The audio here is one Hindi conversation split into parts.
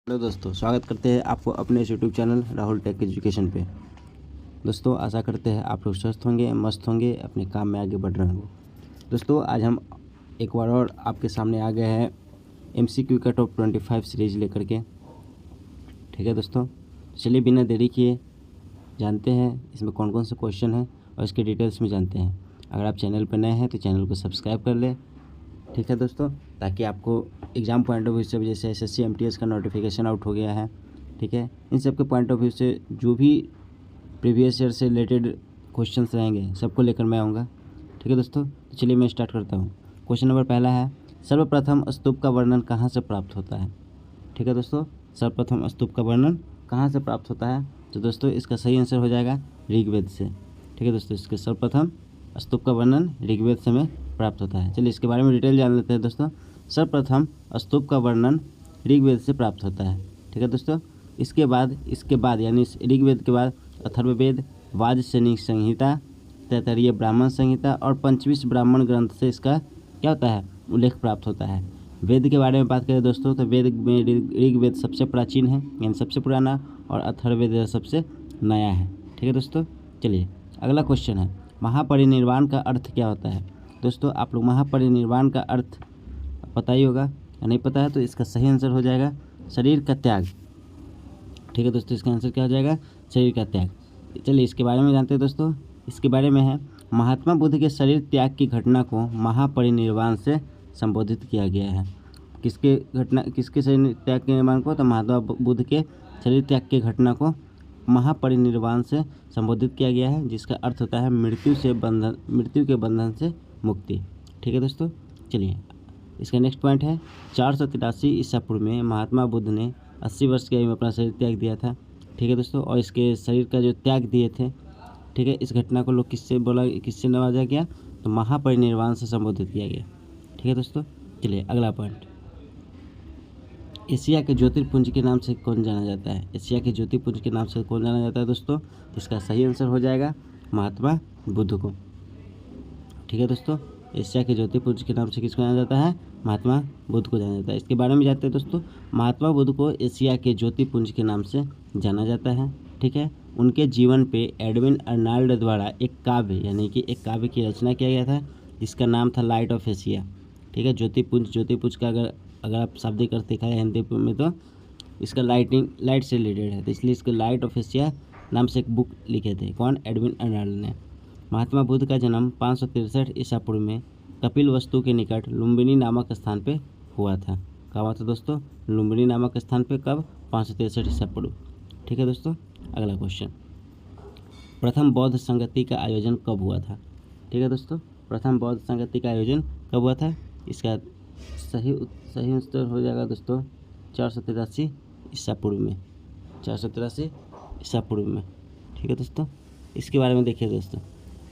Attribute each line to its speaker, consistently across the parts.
Speaker 1: हेलो दोस्तों, स्वागत करते हैं आपको अपने इस YouTube channel Rahul Tech Education पे। दोस्तों, आशा करते हैं आप लोग स्वस्थ होंगे, मस्त होंगे, अपने काम में आगे बढ़ रहे होंगे। दोस्तों, आज हम एक बार और आपके सामने आ गए हैं MCQ का टॉप 25 सीरीज लेकर के। ठीक है दोस्तों, चलिए बिना देरी किए जानते हैं इसमें कौन कौन से क्वेश्चन हैं और इसके डिटेल्स में जानते हैं। अगर आप चैनल पर नए हैं तो चैनल को सब्सक्राइब कर लें। ठीक है दोस्तों, ताकि आपको एग्ज़ाम पॉइंट ऑफ व्यू से, जैसे SSC MTS का नोटिफिकेशन आउट हो गया है, ठीक है, इन सब के पॉइंट ऑफ व्यू से जो भी प्रीवियस ईयर से रिलेटेड क्वेश्चंस रहेंगे सबको लेकर मैं आऊँगा। ठीक है दोस्तों, तो चलिए मैं स्टार्ट करता हूँ। क्वेश्चन नंबर पहला है, सर्वप्रथम स्तूप का वर्णन कहाँ से प्राप्त होता है। ठीक है दोस्तों, सर्वप्रथम स्तूप का वर्णन कहाँ से प्राप्त होता है, तो दोस्तों इसका सही आंसर हो जाएगा ऋग्वेद से। ठीक है दोस्तों, इसके सर्वप्रथम स्तूप का वर्णन ऋग्वेद से में प्राप्त होता है। चलिए इसके बारे में डिटेल जान लेते हैं दोस्तों। सर्वप्रथम स्तूप का वर्णन ऋग्वेद से प्राप्त होता है। ठीक है दोस्तों, इसके बाद यानी ऋग्वेद के बाद अथर्ववेद, वाजसनेयी संहिता, तैत्तिरीय ब्राह्मण संहिता और पंचविंश ब्राह्मण ग्रंथ से इसका क्या होता है, उल्लेख प्राप्त होता है। वेद के बारे में बात करें दोस्तों, तो वेद में ऋग्वेद सबसे प्राचीन है यानी सबसे पुराना, और अथर्ववेद सबसे नया है। ठीक है दोस्तों, चलिए अगला क्वेश्चन है, महापरिनिर्वाण का अर्थ क्या होता है। दोस्तों, आप लोग महापरिनिर्वाण का अर्थ पता ही होगा, या नहीं पता है तो इसका सही आंसर हो जाएगा शरीर का त्याग। ठीक है दोस्तों, इसका आंसर क्या हो जाएगा, शरीर का त्याग। चलिए इसके बारे में जानते हैं दोस्तों। इसके बारे में है, महात्मा बुद्ध के शरीर त्याग की घटना को महापरिनिर्वाण से संबोधित किया गया है। किसके शरीर त्याग के निर्माण को, तो महात्मा बुद्ध के शरीर त्याग की घटना को महापरिनिर्वाण से संबोधित किया गया है, जिसका अर्थ होता है मृत्यु के बंधन से मुक्ति। ठीक है दोस्तों, चलिए इसका नेक्स्ट पॉइंट है, 483 ईसा पूर्व में महात्मा बुद्ध ने 80 वर्ष की आयु में अपना शरीर त्याग दिया था। ठीक है दोस्तों, और इसके शरीर का जो त्याग दिए थे, ठीक है, इस घटना को लोग किससे नवाजा गया, तो महापरिनिर्वाण से संबोधित किया गया। ठीक है दोस्तों, चलिए अगला पॉइंट, एशिया के ज्योतिर्पुंज के नाम से कौन जाना जाता है। एशिया के ज्योतिर्पुंज के नाम से कौन जाना जाता है दोस्तों, इसका सही आंसर हो जाएगा महात्मा बुद्ध को। ठीक है दोस्तों, एशिया के ज्योतिर्पुंज के नाम से किसको जाना जाता है, महात्मा बुद्ध को जाना जाता है। इसके बारे में जानते हैं दोस्तों। महात्मा बुद्ध को एशिया के ज्योतिर्पुंज के नाम से जाना जाता है। ठीक है, उनके जीवन पे एडविन अर्नाल्ड द्वारा एक काव्य की रचना किया गया था, जिसका नाम था लाइट ऑफ एशिया। ठीक है, ज्योतिर्पुंज का अगर आप शाब्दिक अर्थ देखा है हिंदी में, तो इसका लाइट से रिलेटेड है, तो इसलिए इसको लाइट ऑफ एशिया नाम से एक बुक लिखे थे। कौन, एडविन अर्नाल्ड ने। महात्मा बुद्ध का जन्म 563 ईसा पूर्व में कपिलवस्तु के निकट लुम्बिनी नामक स्थान पे हुआ था। कहाँ हुआ था दोस्तों, लुम्बिनी नामक स्थान पे, कब, 563 ईसा पूर्व। ठीक है दोस्तों, अगला क्वेश्चन, प्रथम बौद्ध संगति का आयोजन कब हुआ था। ठीक है दोस्तों, प्रथम बौद्ध संगति का आयोजन कब हुआ था, इसका सही उत्तर हो जाएगा दोस्तों 483 ईसा पूर्व में। 483 ईसा पूर्व में। ठीक है दोस्तों, इसके बारे में देखिए दोस्तों,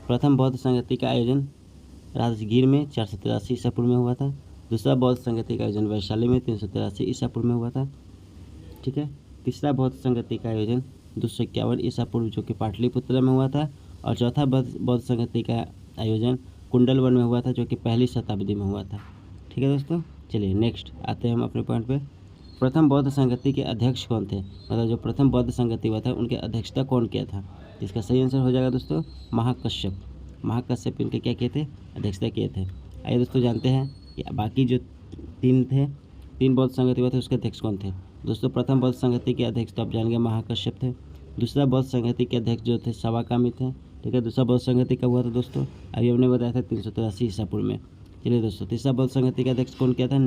Speaker 1: प्रथम बौद्ध संगति का आयोजन राजगीर में 483 ईसा पूर्व में हुआ था। दूसरा बौद्ध संगति का आयोजन वैशाली में 383 ईसा पूर्व में हुआ था। ठीक है, तीसरा बौद्ध संगति का आयोजन 251 ईसा पूर्व जो कि पाटलिपुत्र में हुआ था। और चौथा बौद्ध संगति का आयोजन कुंडलवन में हुआ था, जो कि पहली शताब्दी में हुआ था। ठीक है दोस्तों, चलिए नेक्स्ट आते हैं हम अपने पॉइंट पे। प्रथम बौद्ध संगति के अध्यक्ष कौन थे, मतलब जो प्रथम बौद्ध संगति हुआ था उनके अध्यक्षता कौन किया था। इसका सही आंसर हो जाएगा दोस्तों महाकश्यप इनके क्या किए थे, अध्यक्षता किए थे। आइए दोस्तों जानते हैं कि बाकी जो तीन बौद्ध संगति हुआ थे उसके अध्यक्ष कौन थे। दोस्तों, प्रथम बौद्ध संगति के अध्यक्ष तो आप जान गए महाकश्यप थे। दूसरा बौद्ध संगति के अध्यक्ष जो थे सवाकामी थे। ठीक है, दूसरा बौद्ध संगति कब हुआ था दोस्तों, अभी हमने बताया था 383 ईसा पूर्व में। चलिए दोस्तों, तीसरा बौद्ध संगति का अध्यक्ष कौन किया था,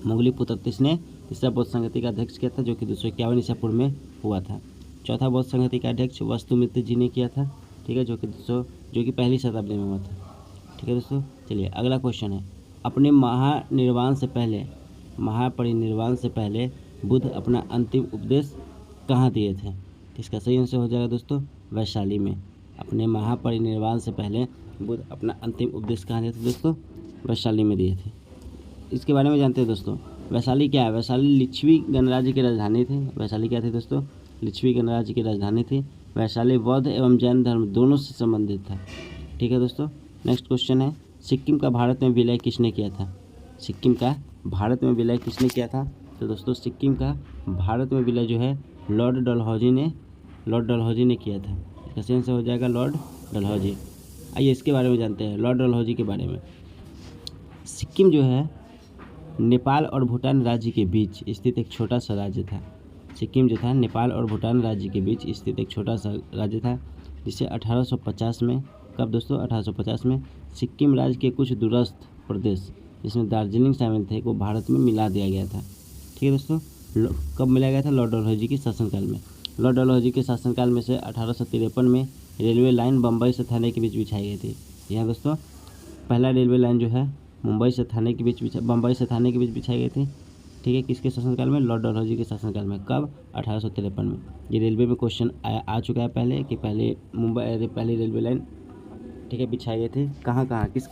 Speaker 1: मुगलीपुत्रतीस ने तीसरा बौद्ध संगति का अध्यक्ष किया था, जो कि 251 ईसा पूर्व में हुआ था। चौथा बौद्ध संगति का अध्यक्ष वस्तुमित्र जी ने किया था। ठीक है, जो कि पहली शताब्दी में हुआ था। ठीक है दोस्तों, चलिए अगला क्वेश्चन है, अपने महापरिनिर्वाण से पहले बुद्ध अपना अंतिम उपदेश कहाँ दिए थे। इसका सही आंसर हो जाएगा दोस्तों वैशाली में। अपने महापरिनिर्वाण से पहले बुद्ध अपना अंतिम उपदेश कहाँ दिए थे दोस्तों, वैशाली में दिए थे। इसके बारे में जानते हैं दोस्तों, वैशाली क्या है, वैशाली लिच्छवी गणराज्य की राजधानी थी। वैशाली क्या थी दोस्तों, लिच्छवी गणराज्य की राजधानी थी। वैशाली बौद्ध एवं जैन धर्म दोनों से संबंधित था। ठीक है दोस्तों, नेक्स्ट क्वेश्चन है, सिक्किम का भारत में विलय किसने किया था। सिक्किम का भारत में विलय किसने किया था, तो दोस्तों सिक्किम का भारत में विलय जो है लॉर्ड डलहौजी ने किया था। इसका सही आंसर हो जाएगा लॉर्ड डलहौजी। आइए इसके बारे में जानते हैं, लॉर्ड डलहौजी के बारे में। सिक्किम जो है नेपाल और भूटान राज्य के बीच स्थित एक छोटा सा राज्य था। सिक्किम जो था नेपाल और भूटान राज्य के बीच स्थित एक छोटा सा राज्य था, जिसे 1850 में, कब दोस्तों, 1850 में सिक्किम राज्य के कुछ दूरस्थ प्रदेश जिसमें दार्जिलिंग शामिल थे को भारत में मिला दिया गया था। ठीक है दोस्तों, कब मिलाया गया था? लॉर्ड डलहौजी के शासनकाल में। लॉर्ड डलहौजी के शासनकाल में से 1853 में रेलवे लाइन बम्बई से थाने के बीच बिछाई गई थी। यहाँ दोस्तों पहला रेलवे लाइन जो है बम्बई से थाने के बीच बिछाई गई थी। ठीक है, किसके शासनकाल में? लॉर्ड डलहौजी के शासनकाल में। कब? 1853 में। ये रेलवे में क्वेश्चन आ चुका है पहले कि पहली रेलवे लाइन, ठीक है, बिछाई गई थी कहाँ किस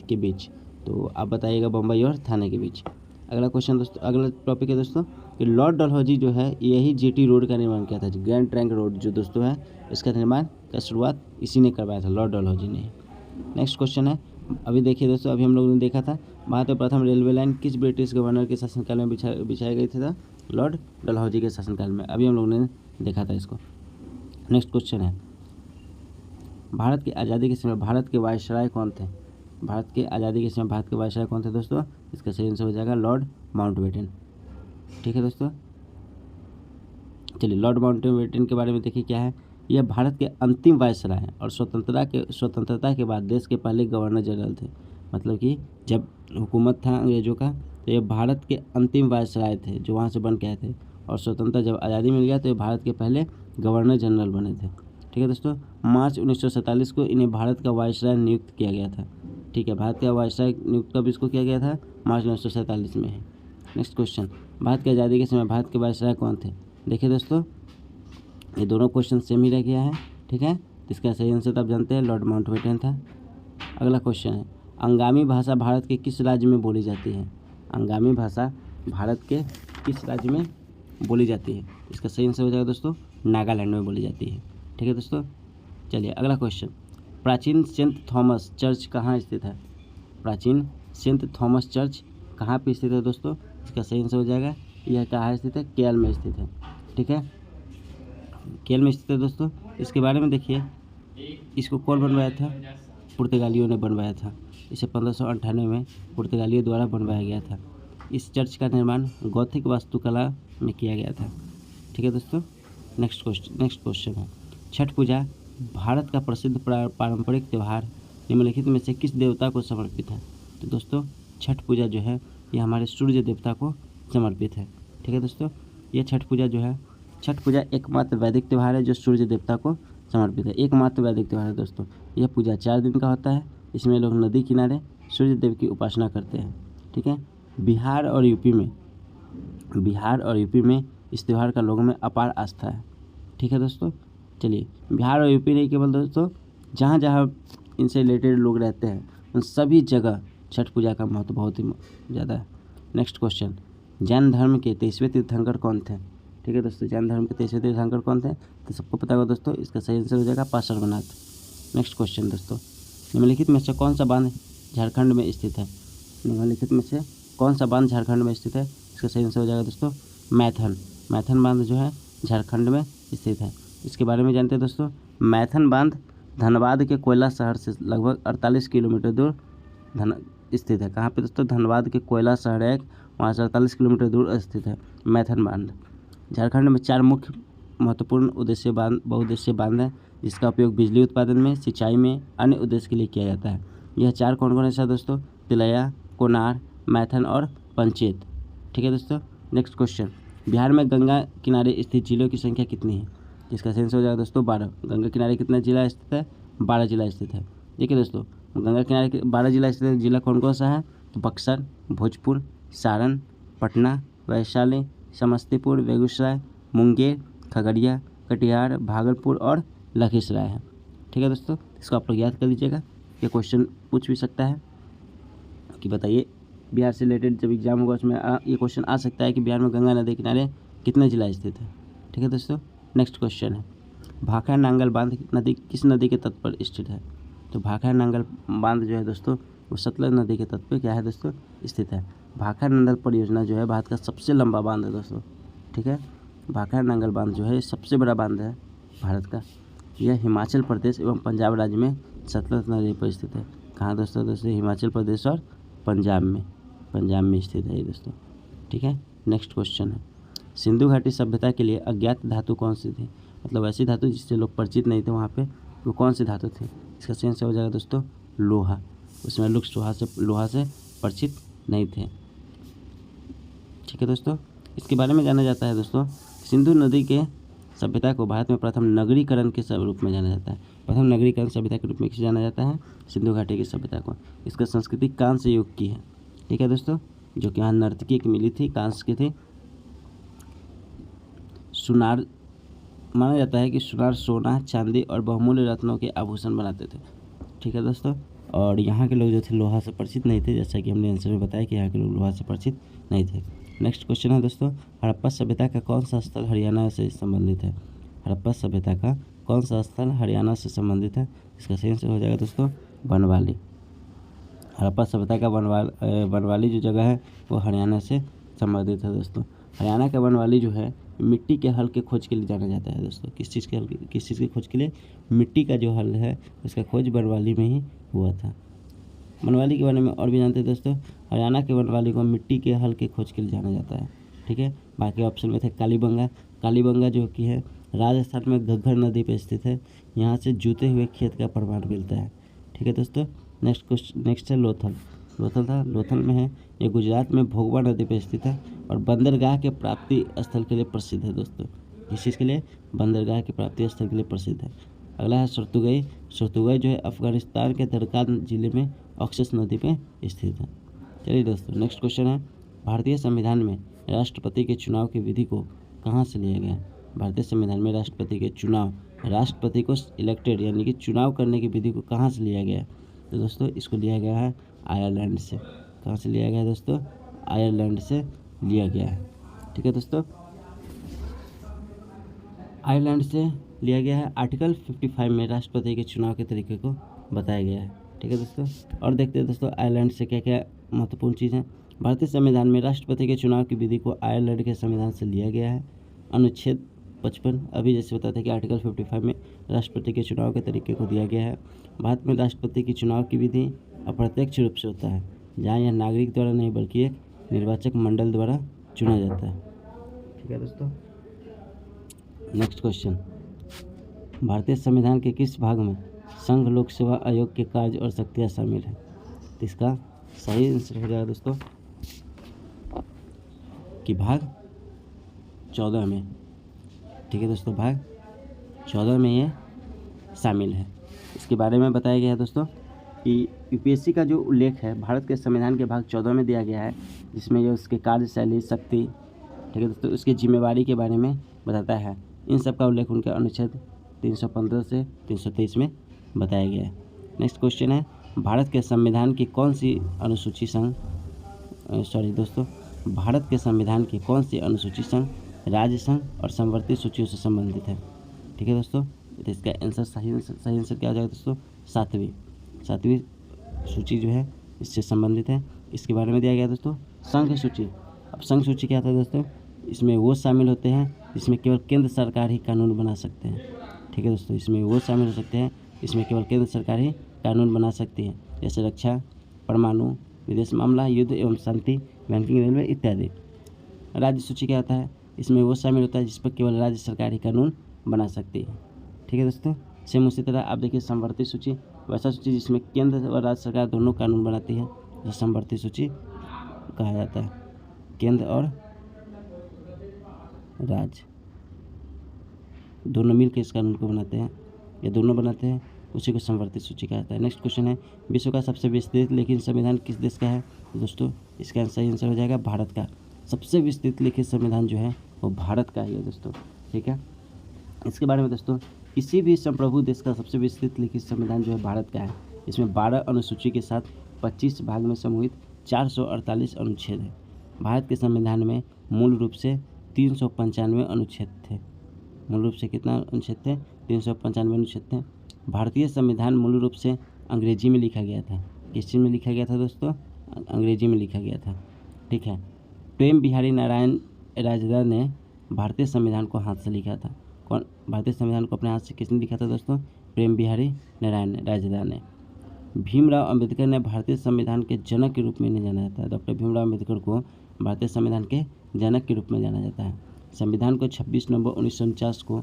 Speaker 1: के बीच? तो आप बताइएगा, बम्बई और थाने के बीच। अगला क्वेश्चन दोस्तों, अगला टॉपिक है दोस्तों कि लॉर्ड डलहौजी जो है यही जीटी रोड का निर्माण किया था। ग्रैंड ट्रंक रोड जो दोस्तों है, इसका निर्माण का शुरुआत इसी ने करवाया था, लॉर्ड डलहौजी ने। नेक्स्ट क्वेश्चन है, अभी देखिए दोस्तों, अभी हम लोगों ने देखा था भारत में प्रथम रेलवे लाइन किस ब्रिटिश गवर्नर के शासनकाल में बिछाई गई थी? लॉर्ड डलहौजी के शासनकाल में। अभी हम लोगों ने देखा था इसको। नेक्स्ट क्वेश्चन है, भारत की आज़ादी के समय भारत के वायसराय कौन थे? भारत के आज़ादी के समय भारत के वायसराय कौन थे दोस्तों? इसका सही आंसर हो जाएगा लॉर्ड माउंटबेटन। ठीक है दोस्तों, चलिए लॉर्ड माउंटबेटन के बारे में देखिए क्या है। यह भारत के अंतिम वायसराय हैं और स्वतंत्रता के बाद देश के पहले गवर्नर जनरल थे। मतलब कि जब हुकूमत था अंग्रेज़ों का, तो ये भारत के अंतिम वायसराय थे जो वहाँ से बन के आए थे, और स्वतंत्रता जब आज़ादी मिल गया तो ये भारत के पहले गवर्नर जनरल बने थे। ठीक है दोस्तों, मार्च 1947 को इन्हें भारत का वायसराय नियुक्त किया गया था। ठीक है, भारत का वायसराय नियुक्त कब इसको किया गया था? मार्च 1947 में है। नेक्स्ट क्वेश्चन, भारत की आज़ादी के समय भारत के वायसराय कौन थे? देखिए दोस्तों, ये दोनों क्वेश्चन सेम ही रह गया है। ठीक है, इसका सही आंसर आप जानते हैं, लॉर्ड माउंटबेटन था। अगला क्वेश्चन है, अंगामी भाषा भारत के किस राज्य में बोली जाती है? अंगामी भाषा भारत के किस राज्य में बोली जाती है? इसका सही आंसर हो जाएगा दोस्तों, नागालैंड में बोली जाती है। ठीक है दोस्तों, चलिए अगला क्वेश्चन, प्राचीन सेंट थॉमस चर्च कहाँ स्थित है? प्राचीन सेंट थॉमस चर्च कहाँ पे स्थित है दोस्तों? इसका सही आंसर हो जाएगा, यह कहाँ स्थित है? केरल में स्थित है। ठीक है, केरल में स्थित है दोस्तों। इसके बारे में देखिए, इसको कौन बनवाया था? पुर्तगालियों ने बनवाया था। इसे 1598 में पुर्तगालियों द्वारा बनवाया गया था। इस चर्च का निर्माण गौथिक वास्तुकला में किया गया था। ठीक है दोस्तों, नेक्स्ट क्वेश्चन है, छठ पूजा भारत का प्रसिद्ध पारंपरिक त्यौहार निम्नलिखित में से किस देवता को समर्पित है? तो दोस्तों छठ पूजा जो है ये हमारे सूर्य देवता को समर्पित है। ठीक है दोस्तों, ये छठ पूजा एकमात्र वैदिक त्यौहार है जो सूर्य देवता को समर्पित है। एकमात्र वैदिक त्यौहार है दोस्तों। यह पूजा 4 दिन का होता है। इसमें लोग नदी किनारे सूर्य देव की उपासना करते हैं। ठीक है, बिहार और यूपी में इस त्यौहार का लोगों में अपार आस्था है। ठीक है दोस्तों, चलिए बिहार और यूपी नहीं, केवल दोस्तों जहाँ जहाँ इनसे रिलेटेड लोग रहते हैं उन सभी जगह छठ पूजा का महत्व बहुत ही ज़्यादा है। नेक्स्ट क्वेश्चन, जैन धर्म के 23वें तीर्थंकर कौन थे? ठीक है दोस्तों, जैन धर्म के 23वें तीर्थंकर कौन थे? तो सबको पता होगा दोस्तों, इसका सही आंसर हो जाएगा पार्श्वनाथ। नेक्स्ट क्वेश्चन दोस्तों, निम्नलिखित में से कौन सा बांध झारखंड में स्थित है? निम्नलिखित में से कौन सा बांध झारखंड में स्थित है? इसका सही आंसर हो जाएगा दोस्तों मैथन बांध जो है झारखंड में स्थित है। इसके बारे में जानते हैं दोस्तों, मैथन बांध धनबाद के कोयला शहर से लगभग 48 किलोमीटर दूर स्थित है। कहाँ पे दोस्तों? धनबाद के कोयला शहर है, वहाँ से 48 किलोमीटर दूर स्थित है मैथन बांध। झारखंड में 4 मुख्य महत्वपूर्ण बहुउद्देशीय बांध है जिसका उपयोग बिजली उत्पादन में, सिंचाई में, अन्य उद्देश्य के लिए किया जाता है। यह 4 कौन सा दोस्तों? तिलैया, कोनार, मैथन और पंचेत। ठीक है दोस्तों, नेक्स्ट क्वेश्चन, बिहार में गंगा किनारे स्थित जिलों की संख्या कितनी है? जिसका सेंस हो जाएगा दोस्तों 12। गंगा किनारे कितना जिला स्थित है? 12 जिला स्थित है। देखिए दोस्तों, गंगा किनारे 12 जिला स्थित है। जिला कौन सा है? तो बक्सर, भोजपुर, सारण, पटना, वैशाली, समस्तीपुर, बेगूसराय, मुंगेर, खगड़िया, कटिहार, भागलपुर और लखीसराय है। ठीक है दोस्तों, इसको आप लोग याद कर लीजिएगा। ये क्वेश्चन पूछ भी सकता है कि बताइए बिहार से रिलेटेड जब एग्जाम होगा उसमें ये क्वेश्चन आ सकता है कि बिहार में गंगा नदी किनारे कितने जिला स्थित है। ठीक है दोस्तों, नेक्स्ट क्वेश्चन है, भाखड़ा नांगल बांध किस नदी के तट पर स्थित है? तो भाखड़ा नांगल बांध जो है दोस्तों वो सतलज नदी के तट पर क्या है दोस्तों? स्थित है। भाखड़ा नंगल परियोजना जो है भारत का सबसे लंबा बांध है दोस्तों, ठीक है। भाखड़ा नंगल बांध जो है सबसे बड़ा बांध है भारत का। यह हिमाचल प्रदेश एवं पंजाब राज्य में सतलज नदी पर स्थित है। कहाँ दोस्तों? दोस्तों हिमाचल प्रदेश और पंजाब में स्थित है ये दोस्तों, ठीक है। नेक्स्ट क्वेश्चन है, सिंधु घाटी सभ्यता के लिए अज्ञात धातु कौन सी थी? मतलब ऐसी धातु जिससे लोग परिचित नहीं थे वहाँ पे, वो कौन सी धातु थी? इसका सही आंसर हो जाएगा दोस्तों लोहा। उसमें लोग लोहा से परिचित नहीं थे, ठीक है दोस्तों। इसके बारे में जाना जाता है दोस्तों, सिंधु नदी के सभ्यता को भारत में प्रथम नगरीकरण के रूप में जाना जाता है। प्रथम नगरीकरण सभ्यता के रूप में किसे जाना जाता है? सिंधु घाटी की सभ्यता को। इसका संस्कृति कांस्य युग की है, ठीक है दोस्तों, जो कि यहाँ नर्तकी एक मिली थी, कांस्य की थी। सुनार माना जाता है कि सुनार सोना, चांदी और बहुमूल्य रत्नों के आभूषण बनाते थे, ठीक है दोस्तों। और यहाँ के लोग जो थे लोहा से परिचित नहीं थे, जैसा कि हमने आंसर में बताया कि यहाँ के लोग लोहा से परिचित नहीं थे। नेक्स्ट क्वेश्चन है दोस्तों, हड़प्पा सभ्यता का कौन सा स्थल हरियाणा से संबंधित है? हड़प्पा सभ्यता का कौन सा स्थल हरियाणा से संबंधित है? इसका सही आंसर हो जाएगा दोस्तों बनवाली। हड़प्पा सभ्यता का बनवाली जो जगह है वो हरियाणा से संबंधित है दोस्तों। हरियाणा का बनवाली जो है मिट्टी के हल के खोज के लिए जाना जाता है दोस्तों। किस चीज़ की खोज के लिए? मिट्टी का जो हल है उसका खोज बनवाली में ही हुआ था। बनवाली के बारे में और भी जानते हैं दोस्तों, हरियाणा के बनवाली को मिट्टी के हल के खोज के लिए जाना जाता है, ठीक है। बाकी ऑप्शन में थे कालीबंगा जो कि है राजस्थान में घग्गर नदी पर स्थित है। यहाँ से जूते हुए खेत का प्रमाण मिलता है, ठीक है दोस्तों। नेक्स्ट है लोथल में है, ये गुजरात में भोगवा नदी पर स्थित है और बंदरगाह के प्राप्ति स्थल के लिए प्रसिद्ध है दोस्तों। इस चीज़ के लिए? बंदरगाह के प्राप्ति स्थल के लिए प्रसिद्ध है। अगला है सुरतुगई जो है अफगानिस्तान के दरकान जिले में ऑक्सस नदी पे स्थित है। चलिए दोस्तों नेक्स्ट क्वेश्चन है, भारतीय संविधान में राष्ट्रपति के चुनाव की विधि को कहाँ से लिया गया? भारतीय संविधान में राष्ट्रपति को इलेक्टेड यानी कि चुनाव करने की विधि को कहाँ से लिया गया? तो दोस्तों इसको लिया गया है आयरलैंड से। कहाँ से लिया गया है दोस्तों? आयरलैंड से लिया गया है, ठीक है दोस्तों। आयरलैंड से लिया गया है। आर्टिकल 55 में राष्ट्रपति के चुनाव के तरीके को बताया गया है, ठीक है दोस्तों। और देखते हैं दोस्तों आयरलैंड से क्या क्या महत्वपूर्ण चीज़ है। भारतीय संविधान में राष्ट्रपति के चुनाव की विधि को आयरलैंड के संविधान से लिया गया है। अनुच्छेद 55 अभी जैसे बताते हैं कि आर्टिकल 55 में राष्ट्रपति के चुनाव के तरीके को दिया गया है। भारत में राष्ट्रपति की चुनाव की विधि अप्रत्यक्ष रूप से होता है, जहाँ यह नागरिक द्वारा नहीं बल्कि एक निर्वाचक मंडल द्वारा चुना जाता है, ठीक है दोस्तों। नेक्स्ट क्वेश्चन, भारतीय संविधान के किस भाग में संघ लोक सेवा आयोग के कार्य और शक्तियाँ शामिल हैं? तो इसका सही आंसर हो जाएगा दोस्तों कि भाग 14 में, ठीक है दोस्तों, भाग 14 में ये शामिल है। इसके बारे में बताया गया है दोस्तों कि यूपीएससी का जो उल्लेख है भारत के संविधान के भाग 14 में दिया गया है, जिसमें ये उसके कार्यशैली, शक्ति, ठीक है दोस्तों, उसकी जिम्मेवारी के बारे में बताता है। इन सब का उल्लेख उनके अनुच्छेद 315 से 323 में बताया गया है। नेक्स्ट क्वेश्चन है, भारत के संविधान की कौन सी अनुसूची भारत के संविधान की कौन सी अनुसूची संघ, राज्य संघ और संवर्ती सूचियों से संबंधित है? ठीक है दोस्तों, तो इसका आंसर सही आंसर क्या हो जाएगा दोस्तों? सातवीं सूची जो है इससे संबंधित है। इसके बारे में दिया गया दोस्तों संघ सूची। अब संघ सूची क्या था दोस्तों? इसमें वो शामिल होते हैं जिसमें केवल केंद्र सरकार ही कानून बना सकते हैं, ठीक है दोस्तों। इसमें वो शामिल हो सकते हैं इसमें केवल केंद्र सरकार ही कानून बना सकती है, जैसे रक्षा, परमाणु, विदेश मामला, युद्ध एवं शांति, बैंकिंग, रेलवे इत्यादि। राज्य सूची क्या होता है? इसमें वो शामिल होता है जिस पर केवल राज्य सरकार ही कानून बना सकती है, ठीक है दोस्तों। सेम उसी तरह आप देखिए संवर्ती सूची, वैसा सूची जिसमें केंद्र और राज्य सरकार दोनों कानून बनाती है, जो संवर्ती सूची कहा जाता है। केंद्र और राज्य दोनों मिलकर इस कानून को बनाते हैं, ये दोनों बनाते हैं, उसी को संवर्ती सूची कहा जाता है। नेक्स्ट क्वेश्चन है, विश्व का सबसे विस्तृत लिखित संविधान किस देश का है? दोस्तों इसका सही आंसर हो जाएगा भारत का। सबसे विस्तृत लिखित संविधान जो है वो भारत का ही है दोस्तों, ठीक है। इसके बारे में दोस्तों, किसी भी संप्रभु देश का सबसे विस्तृत लिखित संविधान जो है भारत का है। इसमें 12 अनुसूची के साथ 25 भाग में समूहित 448 अनुच्छेद है। भारत के संविधान में मूल रूप से 395 अनुच्छेद थे। मूल रूप से कितना अनुच्छेद थे? 395 अनुच्छेद थे। भारतीय संविधान मूल रूप से अंग्रेजी में लिखा गया था। किस चीज़ में लिखा गया था दोस्तों? अंग्रेजी में लिखा गया था। ठीक है। प्रेम बिहारी नारायण राजदा ने भारतीय संविधान को हाथ से लिखा था। कौन? भारतीय संविधान को अपने हाथ से किसने लिखा था दोस्तों? प्रेम बिहारी नारायण राजदा ने। भीमराव अंबेडकर ने भारतीय संविधान के जनक के रूप में इन्हें जाना जाता है। डॉक्टर भीमराव अंबेडकर को भारतीय संविधान के जनक के रूप में जाना जाता है। संविधान को 26 नवंबर 1949 को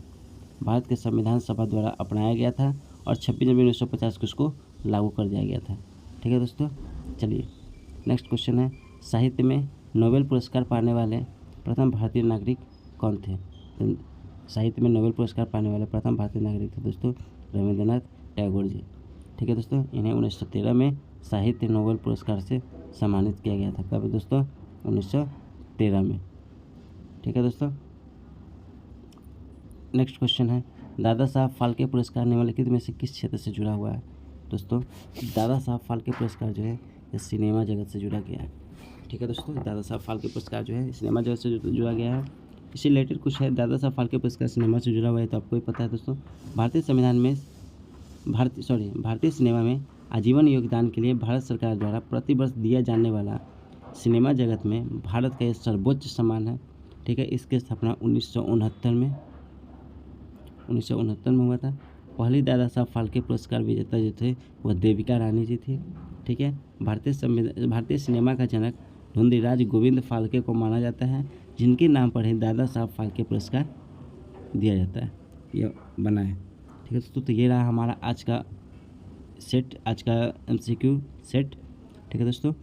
Speaker 1: भारत के संविधान सभा द्वारा अपनाया गया था और 26 जनवरी 1950 को इसको लागू कर दिया गया था। ठीक है दोस्तों, चलिए नेक्स्ट क्वेश्चन है, साहित्य में नोबेल पुरस्कार पाने वाले प्रथम भारतीय नागरिक कौन थे? तो साहित्य में नोबेल पुरस्कार पाने वाले प्रथम भारतीय नागरिक थे दोस्तों रविंद्रनाथ टैगोर जी। ठीक है दोस्तों, इन्हें 1913 में साहित्य नोबेल पुरस्कार से सम्मानित किया गया था। कब दोस्तों? 1913 में। ठीक है दोस्तों, नेक्स्ट क्वेश्चन है, दादा साहब फाल्के पुरस्कार निम्नलिखित में से किस क्षेत्र से जुड़ा हुआ है? दोस्तों दादा साहब फाल्के पुरस्कार जो है ये सिनेमा जगत से जुड़ा गया है। ठीक है दोस्तों, दादा साहब फाल्के पुरस्कार जो है सिनेमा जगत से जुड़ा गया है। इसी रिलेटेड कुछ है, दादा साहब फाल्के पुरस्कार सिनेमा से जुड़ा हुआ है तो आपको ही पता है दोस्तों। भारतीय संविधान में भारतीय सिनेमा में आजीवन योगदान के लिए भारत सरकार द्वारा प्रतिवर्ष दिया जाने वाला सिनेमा जगत में भारत का यह सर्वोच्च सम्मान है। ठीक है, इसकी स्थापना 1969 में हुआ था। पहली दादा साहब फाल्के पुरस्कार विजेता जो थे वह देविका रानी जी थी। ठीक है, भारतीय सिनेमा का जनक धुंधीराज गोविंद फाल्के को माना जाता है, जिनके नाम पर ही दादा साहब फाल्के पुरस्कार दिया जाता है, यह बना है। ठीक है दोस्तों, तो ये रहा हमारा आज का सेट, आज का MCQ सेट। ठीक है दोस्तों,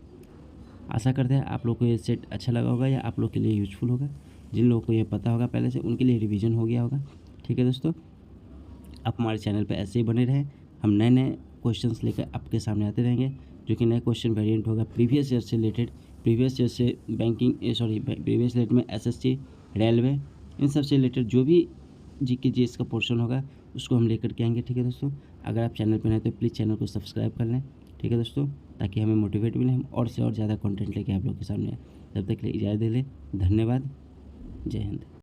Speaker 1: आशा करते हैं आप लोग को ये सेट अच्छा लगा होगा या आप लोग के लिए यूजफुल होगा। जिन लोगों को ये पता होगा पहले से उनके लिए रिवीजन हो गया होगा। ठीक है दोस्तों, आप हमारे चैनल पर ऐसे ही बने रहें, हम नए नए क्वेश्चंस लेकर आपके सामने आते रहेंगे, जो कि नए क्वेश्चन वेरिएंट होगा प्रीवियस ईयर से रिलेटेड, प्रीवियस ईयर से प्रीवियस ईयर में SSC, रेलवे, इन सब से रिलेटेड जो भी GK GS का पोर्शन होगा उसको हम लेकर के आएंगे। ठीक है दोस्तों, अगर आप चैनल पर नए तो प्लीज़ चैनल को सब्सक्राइब कर लें। ठीक है दोस्तों, ताकि हमें मोटिवेट मिले, हम और से और ज़्यादा कंटेंट लेके आप लोग के सामने आए। तब तक के लिए इजाज़त दे लें, धन्यवाद, जय हिंद।